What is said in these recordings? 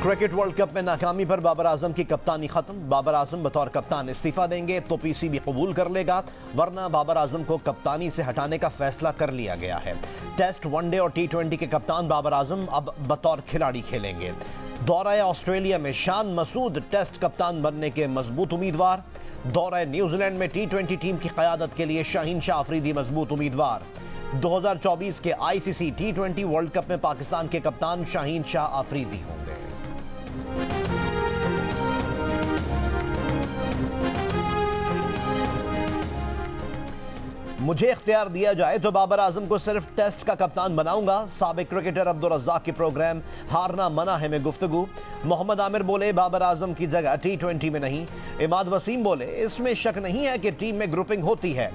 Cricket world cup में नाकामी पर बाबर आजम की कप्तानी खत्म। बाबर आजम बतौर कप्तान इस्तीफा देंगे तो पीसीबी कबूल कर लेगा, वरना बाबर आजम को कप्तानी से हटाने का फैसला कर लिया गया है। टेस्ट, वनडे और टी20 के कप्तान बाबर आजम अब बतौर खिलाड़ी खेलेंगे। दौरा ऑस्ट्रेलिया में शान मसूद टेस्ट कप्तान बनने के मजबूत उम्मीदवार। दौरा न्यूजीलैंड में टी20 टीम की क़यादत के लिए शाहीन शाह अफरीदी मजबूत उम्मीदवार। 2024 के आईसीसी टी20 वर्ल्ड कप में पाकिस्तान के कप्तान शाहीन शाह अफरीदी होंगे। मुझे इख्तियार दिया जाए तो बाबर आजम को सिर्फ टेस्ट का कप्तान बनाऊंगा। साबिक क्रिकेटर अब्दुल रज़्ज़ाक की प्रोग्राम हारना मना है में गुफ्तगू। मोहम्मद आमिर बोले बाबर आजम की जगह टी20 में नहीं। इमाद वसीम बोले इसमें शक नहीं है कि टीम में ग्रुपिंग होती है,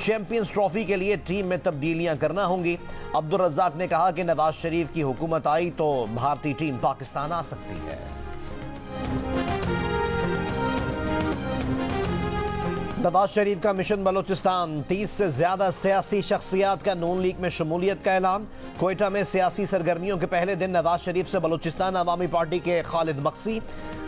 चैंपियंस ट्रॉफी के लिए टीम में तब्दीलियां करना होंगी। अब्दुल रज़्ज़ाक ने कहा कि नवाज शरीफ की हुकूमत आई तो भारतीय टीम पाकिस्तान आ सकती है। नवाज शरीफ का मिशन बलोचिस्तान, 30 से ज्यादा सियासी शख्सियात का नून लीग में शमूलियत का ऐलान। कोयटा में सियासी सरगर्मियों के पहले दिन नवाज शरीफ से बलोचिस्तान अवामी पार्टी के खालिद बख्शी,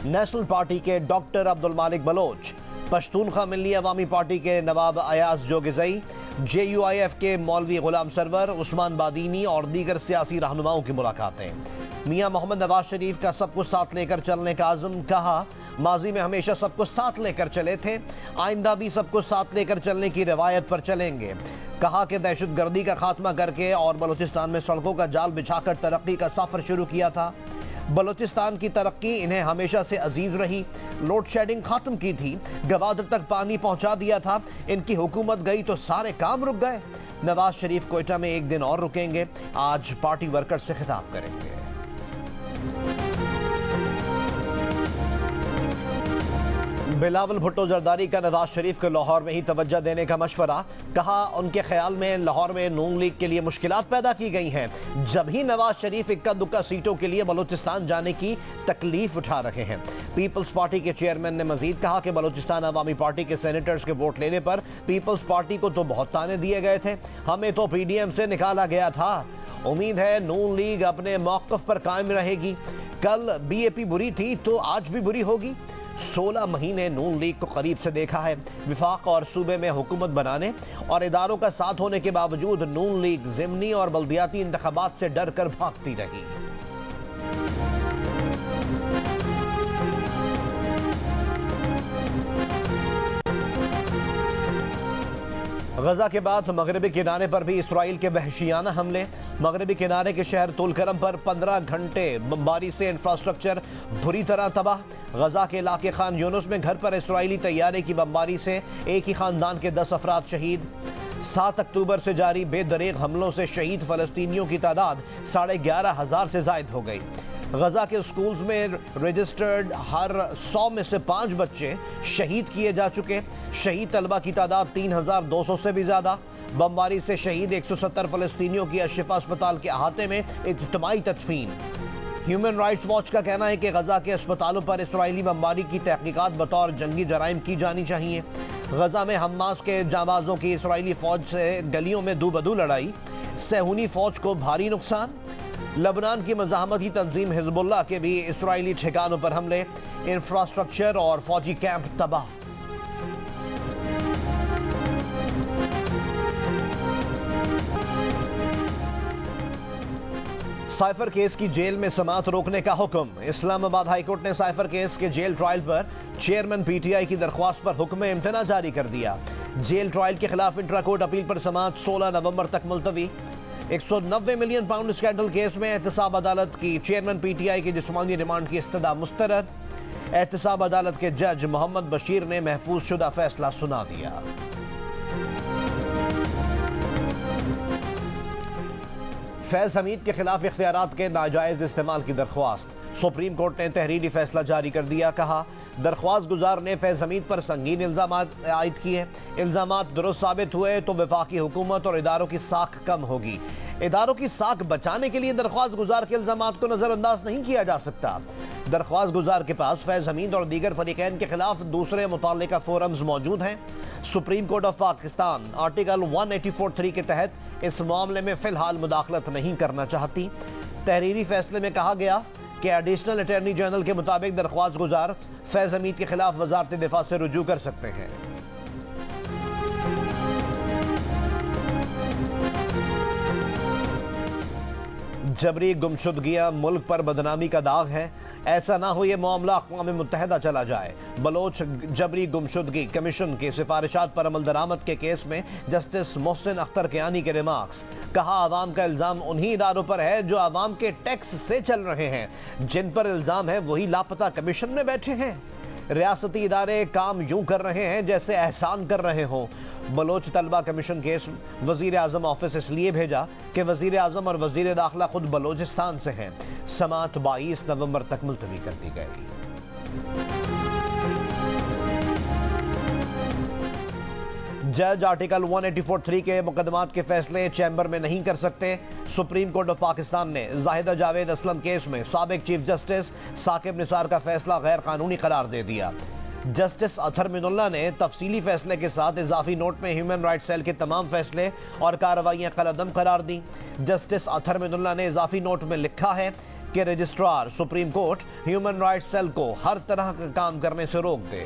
नेशनल पार्टी के डॉक्टर अब्दुल मालिक बलोच, पश्तूनख्वा मिल्ली अवामी पार्टी के नवाब अयाज जोगिज़ई, JUIF के मौलवी गुलाम सरवर, उस्मान बादीनी और दीगर सियासी रहनुमाओं की मुलाकातें। मियां मोहम्मद नवाज शरीफ का सबको साथ लेकर चलने का आज़म। कहा माजी में हमेशा सबको साथ लेकर चले थे, आइंदा भी सबको साथ लेकर चलने की रवायत पर चलेंगे। कहा कि दहशतगर्दी का खात्मा करके और बलूचिस्तान में सड़कों का जाल बिछाकर तरक्की का सफर शुरू किया था। बलूचिस्तान की तरक्की इन्हें हमेशा से अजीज रही। लोड शेडिंग खत्म की थी, गवादर तक पानी पहुंचा दिया था। इनकी हुकूमत गई तो सारे काम रुक गए। नवाज शरीफ कोयटा में एक दिन और रुकेंगे, आज पार्टी वर्कर से खिताब करेंगे। बिलावल भुट्टो जरदारी का नवाज शरीफ को लाहौर में ही तवज्जो देने का मशवरा। कहा उनके ख्याल में लाहौर में नून लीग के लिए मुश्किलात पैदा की गई हैं, जब ही नवाज शरीफ इक्का दुक्का सीटों के लिए बलूचिस्तान जाने की तकलीफ उठा रहे हैं। पीपल्स पार्टी के चेयरमैन ने मजीद कहा कि बलूचिस्तान अवामी पार्टी के सेनेटर्स के वोट लेने पर पीपल्स पार्टी को तो बहुत ताने दिए गए थे, हमें तो PDM से निकाला गया था। उम्मीद है नून लीग अपने मौक़िफ़ पर कायम रहेगी। कल BAP बुरी थी तो आज भी बुरी होगी। 16 महीने नून लीग को करीब से देखा है। विफाक और सूबे में हुकूमत बनाने और इदारों का साथ होने के बावजूद नून लीग ज़िमनी और बल्दियाती इंतखाबात से डर कर भागती रही। गजा के बाद मगरबी किनारे पर भी इसराइल के वहशियाना हमले। मगरबी किनारे के शहर तुलकरम पर 15 घंटे बमबारी से इंफ्रास्ट्रक्चर बुरी तरह तबाह। गजा के इलाके खान यूनुस में घर पर इसराइली तैयारे की बमबारी से एक ही खानदान के 10 अफराद शहीद। 7 अक्टूबर से जारी बेदरेग हमलों से शहीद फलस्तीनियों की तादाद 11,500 से जायद हो गई। गजा के स्कूल्स में रजिस्टर्ड हर 100 में से 5 बच्चे शहीद किए जा चुके। शहीद तलबा की तादाद 3,200 से भी ज्यादा। बमबारी से शहीद 170 फलस्तीनियों की अशफा अस्पताल के अहाते में इज्तिमाई तदफीन। ह्यूमन राइट्स वॉच का कहना है कि गजा के अस्पतालों पर इसराइली बमबारी की तहकीकात बतौर जंगी जराइम की जानी चाहिए। गजा में हमास के जांबाजों की इसराइली फौज से गलियों में दो बदू लड़ाई, सहूनी फौज को भारी नुकसान। लबनान की मज़ाहमती तंजीम हिजबुल्लाह के भी इसराइली ठिकानों पर हमले, इंफ्रास्ट्रक्चर और फौजी कैंप तबाह। साइफर केस की जेल में समाअत रोकने का हुक्म। इस्लामाबाद हाईकोर्ट ने साइफर केस के जेल ट्रायल पर चेयरमैन PTI की दरख्वास्त पर हुक्म इम्तना जारी कर दिया। जेल ट्रायल के खिलाफ इंट्रा कोर्ट अपील पर समाअत 16 नवंबर तक मुलतवी। 190 मिलियन पाउंड स्कैंडल केस में एहतसाब अदालत की चेयरमैन PTI की जिस्मानी रिमांड की इस्तदा मुस्तरद। एहतसाब अदालत के जज मोहम्मद बशीर ने महफूज शुदा फैसला सुना दिया। फैज हमीद के खिलाफ इख्तियारात के नाजायज इस्तेमाल की दरख्वास्त। सुप्रीम कोर्ट ने तहरीरी फैसला जारी कर दिया। कहा दरख्वास्त गुजार ने फैज हमीद पर संगीन इल्जाम आयद किए। इल्जाम दुरुस्त साबित हुए तो वफाकी हुकूमत और इदारों की साख कम होगी। इदारों की साख बचाने के लिए दरख्वास्त गुजार के इल्जाम को नजरअंदाज नहीं किया जा सकता। दरख्वास्त गुजार के पास फैज हमीद और दीगर फरीकैन के खिलाफ दूसरे मुतल्लिका फोरम्स मौजूद हैं। Supreme court of Pakistan article 184(3) के तहत इस मामले में फिलहाल मुदाखलत नहीं करना चाहती। तहरीरी फैसले में कहा गया कि एडिशनल अटॉर्नी जनरल के मुताबिक दरख्वास्त गुजार फैज हमीद के खिलाफ वजारत दिफा से रुजू कर सकते हैं। जबरी गुमशुदगियां मुल्क पर बदनामी का दाग है, ऐसा ना हो ये मामला अक़वाम मुत्तहिदा चला जाए। बलोच जबरी गुमशुदगी कमीशन की सिफारिशात पर अमल दरामद के केस में जस्टिस मोहसिन अख्तर कियानी के रिमार्क्स। कहा, आवाम का इल्जाम उन्हीं इदारों पर है जो आवाम के टैक्स से चल रहे हैं, जिन पर इल्जाम है वही लापता कमीशन में बैठे हैं। रियासती इदारे काम यूं कर रहे हैं जैसे एहसान कर रहे हों। बलोच तलबा कमीशन केस वजीर आजम ऑफिस इसलिए भेजा कि वजीर आजम और वजीर दाखिला खुद बलोचिस्तान से हैं। समात 22 नवंबर तक मुलतवी कर दी गई। जज आर्टिकल 184(3) के मुकदमात के फैसले चैम्बर में नहीं कर सकते। सुप्रीम कोर्ट ऑफ पाकिस्तान ने जाहिदा जावेद असलम केस में साबिक चीफ जस्टिस साकिब निसार का फैसला गैर कानूनी करार दे दिया। जस्टिस अथर मिनुल्लाह ने तफसीली फैसले के साथ इजाफी नोट में ह्यूमन राइट्स सेल के तमाम फैसले और कार्रवाइयां कलअदम करार दी। जस्टिस अथर मिनुल्लाह ने इजाफी नोट में लिखा है कि registrar Supreme Court human rights cell को हर तरह का काम करने से रोक दे।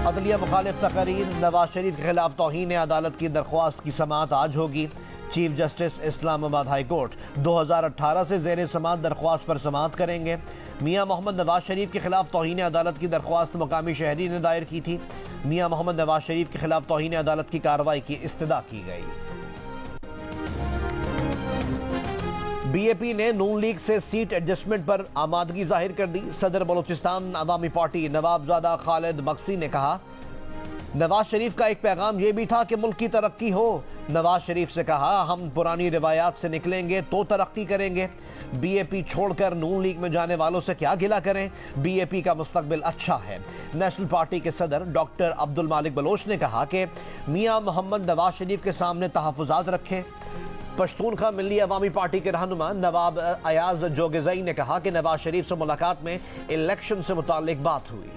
अदलिया मुखालिफ तकरीर, नवाज शरीफ के खिलाफ तौहीन अदालत की दरख्वास्त की समाअत आज होगी। Chief justice Islamabad high court 2018 से ज़ेर समाअत दरख्वास्त पर समाअत करेंगे। मियां मोहम्मद नवाज शरीफ के खिलाफ तौहीन अदालत की दरख्वास्त मुकामी शहरी ने दायर की थी। मियां मोहम्मद नवाज शरीफ के खिलाफ तौहीन अदालत की कार्रवाई की इस्तदा की गई। बीएपी ने नून लीग से सीट एडजस्टमेंट पर आमादगी जाहिर कर दी। सदर बलोचिस्तान अवामी पार्टी नवाबजादा खालिद मक्सी ने कहा, नवाज शरीफ का एक पैगाम यह भी था कि मुल्क की तरक्की हो। नवाज शरीफ से कहा, हम पुरानी रिवायात से निकलेंगे तो तरक्की करेंगे। बीएपी छोड़कर नून लीग में जाने वालों से क्या गिला करें, बीएपी का मुस्तकबिल अच्छा है। नेशनल पार्टी के सदर डॉक्टर अब्दुल मालिक बलोच ने कहा कि मियां मोहम्मद नवाज शरीफ के सामने तहफ़्फ़ुज़ात रखें। पश्तूनखा मिल्ली अवामी पार्टी के रहनुमा नवाब अयाज जोगेज़ई ने कहा कि नवाज शरीफ से मुलाकात में इलेक्शन से मुताल्लिक बात हुई।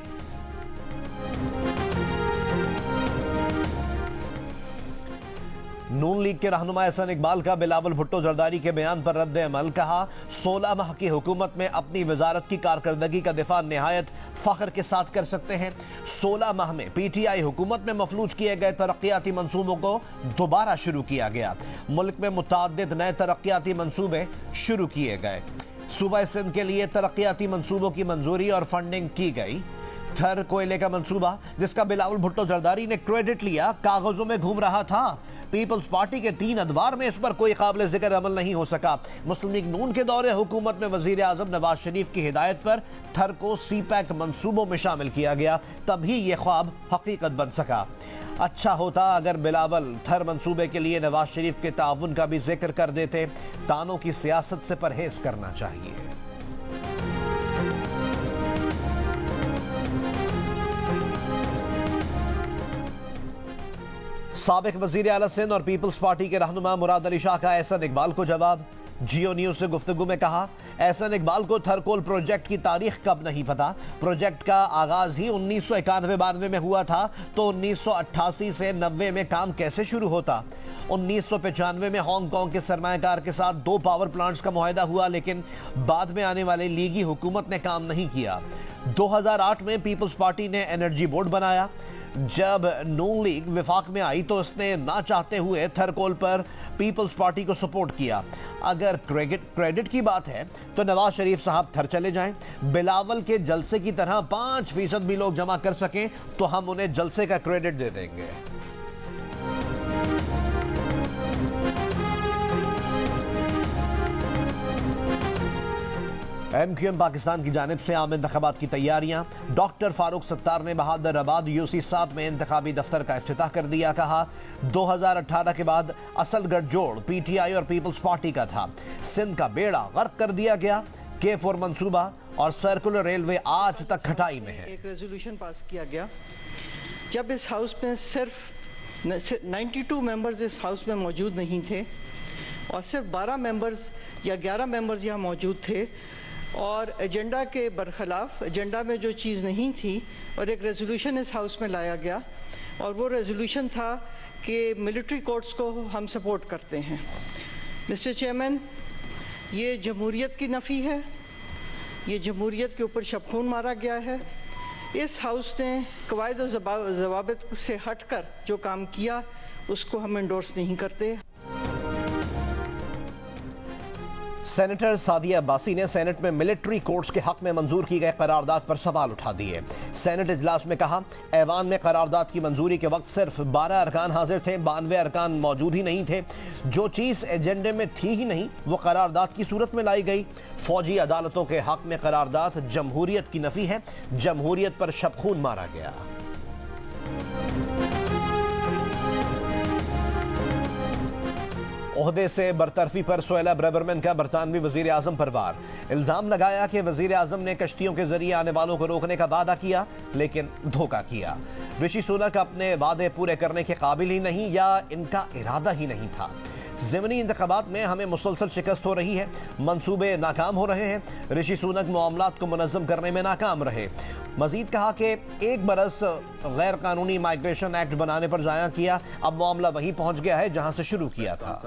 नून लीग के रहनुमा एहसन इकबाल का बिलावल भुट्टो जरदारी के बयान पर रद्द अमल। कहा, 16 माह की हुकूमत में अपनी वजारत की कारकर्दगी का दिफा नहायत फख्र के साथ कर सकते हैं। 16 माह में पीटीआई हुकूमत में मफलूज किए गए तरक्याती मंसूबों को दोबारा शुरू किया गया। मुल्क में मुतअद्दिद नए तरक्याती मंसूबे शुरू किए गए। सूबा सिंध के लिए तरक्याती मंसूबों की मंजूरी और फंडिंग की गई। थर कोयले का मंसूबा, जिसका बिलावल भुट्टो जरदारी ने क्रेडिट लिया, कागजों में घूम रहा था। पीपल्स पार्टी के 3 अदवार में इस पर कोई काबिल जिक्र अमल नहीं हो सका। मुस्लिम लीग नून के दौरे हुकूमत में वजीर आजम नवाज शरीफ की हिदायत पर थर को CPEC मंसूबों में शामिल किया गया, तभी ये ख्वाब हकीकत बन सका। अच्छा होता अगर बिलावल थर मंसूबे के लिए नवाज शरीफ के ताउन का भी जिक्र कर देते। तानों की सियासत से परहेज करना चाहिए। साबिक वजीर आला सिंध और पीपल्स पार्टी के रहनुमा मुराद अली शाह का एहसन इकबाल को जवाब। जियो न्यूज से गुफ्तगू में कहा, एहसन इकबाल को थरकोल प्रोजेक्ट की तारीख कब नहीं पता। प्रोजेक्ट का आगाज ही 1991-92 में हुआ था, तो 1988 से 90 में काम कैसे शुरू होता। 1995 में हांगकांग के सरमायाकार के साथ 2 पावर प्लांट्स का मुआहदा हुआ, लेकिन बाद में आने वाली लीगी हुकूमत ने काम नहीं किया। 2008 में पीपल्स पार्टी ने एनर्जी बोर्ड बनाया। जब नून लीग विफाक में आई तो उसने ना चाहते हुए थरकोल पर पीपल्स पार्टी को सपोर्ट किया। अगर क्रेडिट की बात है तो नवाज शरीफ साहब थर चले जाएं। बिलावल के जलसे की तरह 5% भी लोग जमा कर सकें तो हम उन्हें जलसे का क्रेडिट दे देंगे। MQM पाकिस्तान की जानिब से आम इंतखाबात की तैयारियां। डॉक्टर फारूक सत्तार ने बहादुराबाद UC 7 में इंतखाबी दफ्तर का इफ्तिताह कर दिया। कहा, 2018 के बाद असल गठजोड़ PTI और पीपल्स पार्टी का था। सिंध का बेड़ा गर्क कर दिया गया। K4 मंसूबा और सर्कुलर रेलवे आज तक खटाई में है। एक रेजोल्यूशन पास किया गया जब इस हाउस में सिर्फ 92 मेंबर्स इस हाउस में मौजूद नहीं थे और सिर्फ 12 मेंबर्स या 11 मेंबर्स यहाँ मौजूद थे और एजेंडा के बरखिलाफ एजेंडा में जो चीज़ नहीं थी और एक रेजोल्यूशन इस हाउस में लाया गया और वो रेजोल्यूशन था कि मिलिट्री कोर्ट्स को हम सपोर्ट करते हैं। मिस्टर चेयरमैन, ये जमहूरियत की नफी है, ये जमहूरियत के ऊपर शबखून मारा गया है। इस हाउस ने कवायद और ज़वाबित से हटकर जो काम किया उसको हम एंडोर्स नहीं करते। सेनेटर सादिया अब्बासी ने सेनेट में मिलिट्री कोर्ट्स के हक में मंजूर की गए करारदाद पर सवाल उठा दिए। सेनेट इजलास में कहा, ऐवान में करारदाद की मंजूरी के वक्त सिर्फ 12 अरकान हाजिर थे, 92 अरकान मौजूद ही नहीं थे। जो चीज़ एजेंडे में थी ही नहीं वो करारदाद की सूरत में लाई गई। फौजी अदालतों के हक में करारदाद जमहूरियत की नफी है, जमहूरियत पर शबखून मारा गया। ओहदे से बरतरफी पर सुहेला ब्रेवरमैन का बरतानवी वजीर आजम पर वार। इल्जाम लगाया कि वजीर आजम ने कश्तियों के जरिए आने वालों को रोकने का वादा किया लेकिन धोखा किया। ऋषि सुनक अपने वादे पूरे करने के काबिल ही नहीं या इनका इरादा ही नहीं था। ज़िमनी इंतखाबात में हमें मुसलसल शिकस्त हो रही है, मंसूबे नाकाम हो रहे हैं। ऋषि सुनक मामलात को मुनज़्ज़म करने में नाकाम रहे। मजीद कहा कि 1 बरस गैर कानूनी माइग्रेशन एक्ट बनाने पर ज़ाया किया, अब मामला वहीं पहुंच गया है जहां से शुरू किया था।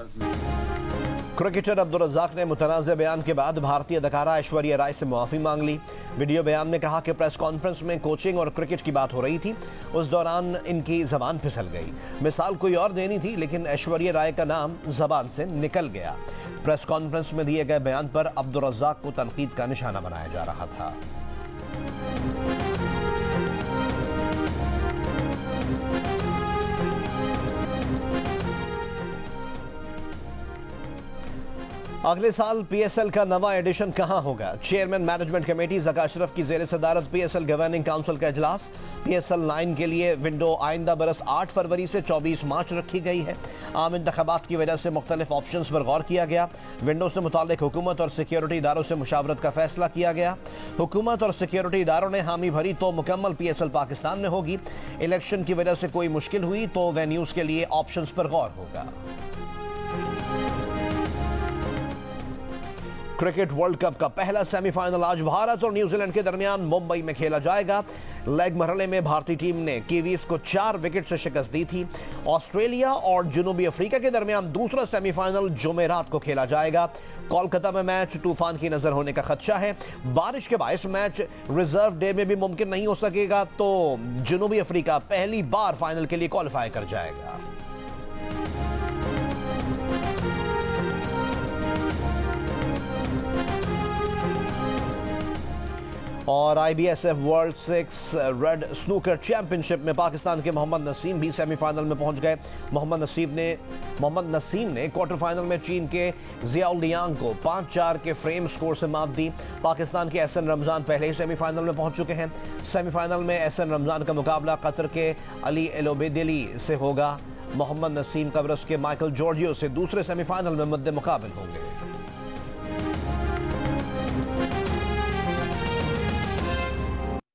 क्रिकेटर अब्दुल रज़्ज़ाक ने मुतनाज़ बयान के बाद भारतीय अदाकारा ऐश्वर्या राय से मुआफ़ी मांग ली। वीडियो बयान में कहा कि प्रेस कॉन्फ्रेंस में कोचिंग और क्रिकेट की बात हो रही थी, उस दौरान इनकी ज़बान फिसल गई। मिसाल कोई और देनी थी लेकिन ऐश्वर्या राय का नाम ज़बान से निकल गया। प्रेस कॉन्फ्रेंस में दिए गए बयान पर अब्दुल रज़्ज़ाक को तनकीद का निशाना बनाया जा रहा था। अगले साल पीएसएल का नवा एडिशन कहां होगा? Chairman management committee Zaka Ashraf की ज़ेर सदारत पीएसएल गवर्निंग काउंसिल का इजलास। पीएसएल 9 के लिए विंडो आइंदा बरस 8 फरवरी से 24 मार्च रखी गई है। आम इंतखाबात की वजह से मुख्तलिफ ऑप्शंस पर गौर किया गया। विंडो से मुताल्लिक हुकूमत और सिक्योरिटी इदारों से मुशावरत का फैसला किया गया। हुकूमत और सिक्योरिटी इदारों ने हामी भरी तो मुकम्मल पीएसएल पाकिस्तान में होगी। इलेक्शन की वजह से कोई मुश्किल हुई तो वेन्यूज़ के लिए ऑप्शंस पर गौर होगा। क्रिकेट वर्ल्ड कप का पहला सेमीफाइनल आज भारत और न्यूजीलैंड के दरमियान मुंबई में खेला जाएगा। लेग मरहले में भारतीय टीम ने कीवीज को 4 विकेट से शिकस्त दी थी। ऑस्ट्रेलिया और जनूबी अफ्रीका के दरमियान दूसरा सेमीफाइनल जुमेरात को खेला जाएगा। कोलकाता में मैच तूफान की नजर होने का खदशा है। बारिश के बायस मैच रिजर्व डे में भी मुमकिन नहीं हो सकेगा तो जनूबी अफ्रीका पहली बार फाइनल के लिए क्वालिफाई कर जाएगा। और IBSF world 6 red snooker championship में पाकिस्तान के मोहम्मद नसीम भी सेमीफाइनल में पहुंच गए। मोहम्मद नसीम ने क्वार्टर फाइनल में चीन के जियाउल लियांग को 5-4 के फ्रेम स्कोर से मात दी। पाकिस्तान के एहसन रमजान पहले ही सेमीफाइनल में पहुंच चुके हैं। सेमीफाइनल में एहसन रमजान का मुकाबला कतर के अली एलोबेदिली से होगा। मोहम्मद नसीम कब्रस के माइकल जॉर्जियो से दूसरे सेमीफाइनल में मुद्दे मुकाबिल होंगे।